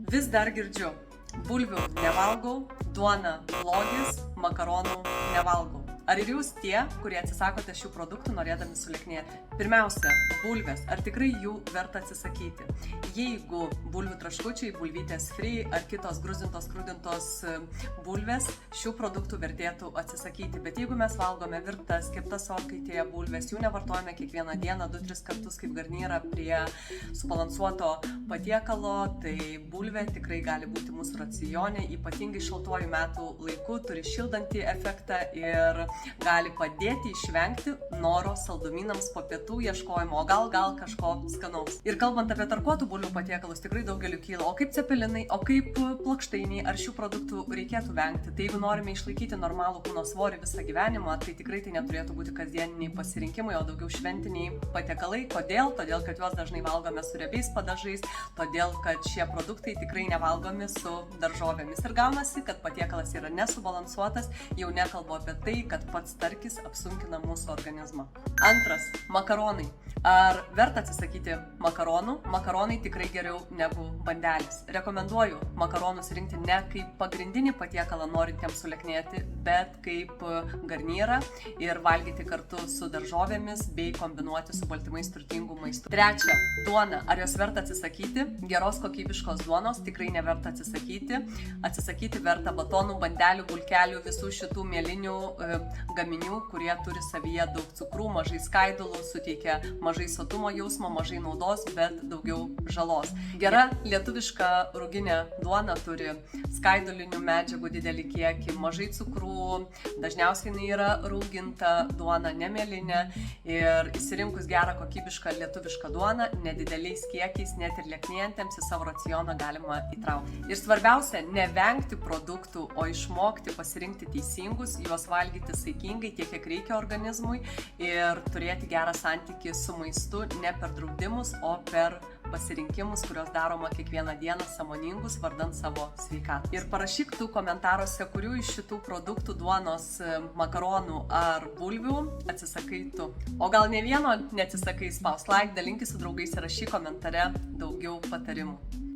Vis dar girdžiu, bulvių nevalgau, duona blogis, makaronų nevalgau. Ar ir jūs tie, kurie atsisakote šių produktų norėdami sulieknėti? Pirmiausia, bulvės. Ar tikrai jų verta atsisakyti? Jeigu bulvių traškučiai, bulvytės free ar kitos gruzintos, krūdintos bulvės, šių produktų vertėtų atsisakyti. Bet jeigu mes valgome virtas, keptas orkaitėje bulvės, jų nevartojame kiekvieną dieną 2-3 kartus kaip garnyrą prie subalansuoto patiekalo, tai bulvė tikrai gali būti mūsų racione, ypatingai šaltuoju metų laiku, turi šildantį efektą ir gali padėti išvengti noro saldumynams po pietų ieškojimo, o gal kažko skanaus. Ir kalbant apie tarkuotų bulvių patiekalus, tikrai daugeliu kyla, o kaip cepelinai, o kaip plokštainiai, ar šių produktų reikėtų vengti. Tai jeigu norime išlaikyti normalų kūno svorį visą gyvenimą, tai tikrai tai neturėtų būti kasdieniniai pasirinkimai, o daugiau šventiniai patiekalai. Kodėl? Todėl, kad juos dažnai valgome su riebiais padažais, todėl, kad šie produktai tikrai nevalgomi su daržovėmis. Ir gaunasi, kad patiekalas yra nesubalansuotas, jau nekalbu apie tai, kad pats starkis apsunkina mūsų organizmą. Antras, makaronai. Ar verta atsisakyti makaronų? Makaronai tikrai geriau negu bandelės. Rekomenduoju makaronus rinkti ne kaip pagrindinį patiekalą norintiems sulieknėti, bet kaip garnyrą ir valgyti kartu su daržovėmis bei kombinuoti su baltymais turtingų maistų. Trečia, duona. Ar jos verta atsisakyti? Geros kokybiškos duonos tikrai neverta atsisakyti. Atsisakyti verta batonų, bandelių, bulkelių, visų šitų mielinių gaminių, kurie turi savyje daug cukrų, mažai skaidulų, suteikia mažai sotumo jausmo, mažai naudos, bet daugiau žalos. Gera lietuviška ruginė duona turi skaidulinių medžiagų didelį kiekį, mažai cukrų, dažniausiai jinai yra rauginta duona, ne mielinė, ir išsirinkus gerą kokybišką lietuvišką duoną, nedideliais kiekiais, net ir lieknėjantiems į savo racioną galima įtraukti. Ir svarbiausia, nevengti produktų, o išmokti pasirinkti teisingus, juos valgyti saikingai, tiek kiek reikia organizmui ir turėti gerą santykį su maistu ne per draudimus, o per pasirinkimus, kurios daroma kiekvieną dieną sąmoningus vardant savo sveikatą. Ir parašyk tu komentaruose, kurių iš šitų produktų duonos, makaronų ar bulvių atsisakai tu. O gal ne vieno neatsisakai, spausk like, dalinkis su draugais ir rašyk komentare daugiau patarimų.